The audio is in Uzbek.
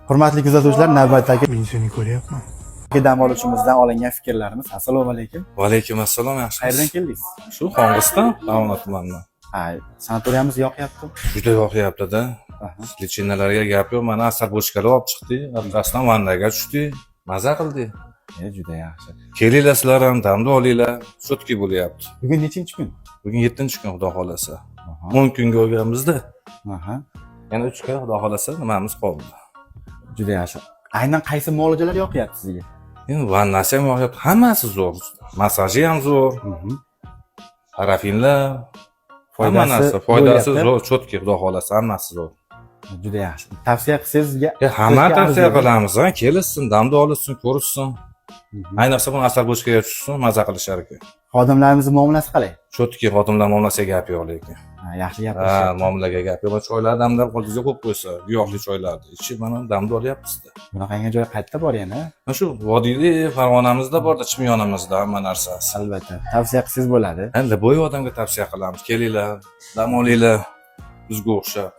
Hurmatli kuzatuvchilar, navbatdagi Men seni ko'ryapman. dam olishimizdan olingan fikrlarimiz. Assalomu alaykum. Va alaykum assalom, yaxshimisiz? Qayerdan keldingiz? Shu Xongiston, Farg'ona tumanidan. Ha, sanatoriyamiz yoqyapti. Juda yoqyapti-da. Lichinalarga gap yo'q. Mana asar bochkalar olib chiqdik, orqasidan vannaga tushdik. Maza qildik. Juda yaxshi. Kelinglar sizlar ham damda olinglar. Sutki bo'lyapti. Bugun nechinchi kun? Bugun 7-kun xudo xolasa. 10 kunga olganmizda. Aha. Yana 3 kun xudo xolasa nimamiz qoldi. Juda yaxshi. Aynan qaysi muolajalar yoqyapti sizga? Endi vannasi ham yoqyapti, hammasi zo'r. Massaji ham zo'r. Parafinlar, foydasi zo'r, chotki xudo xolasa hammasi zo'r. Juda yaxshi. Tavsiya qilsangizga? Hamma tavsiya qilamiz, kelishsin, damda olishsin, ko'rishsin. Ayniqsa buni asar bochkaga tushsin, maza qilishar ekan. Xodimlarimizning muomalasi qalay? Chotki xodimlar muomalasiga gap yo'q lekin. Yaxshi Ha, gapirshyapti. muomalaga gap yo'q. Choylar damlar qo'lingizga qo'yib qo'ysa, giyohli choylarni ichib mana damda olyapmiz-da. Bunaqangi joy qayerda bor yana? Mana shu vodiyli Farg'onamizda borda, Chimyonimizda hamma narsasi. Albatta. Tavsiya qilsangiz bo'ladi. Endi bo'yi odamga tavsiya qilamiz. Kelinglar, dam olinglar. Bizga o'xshab.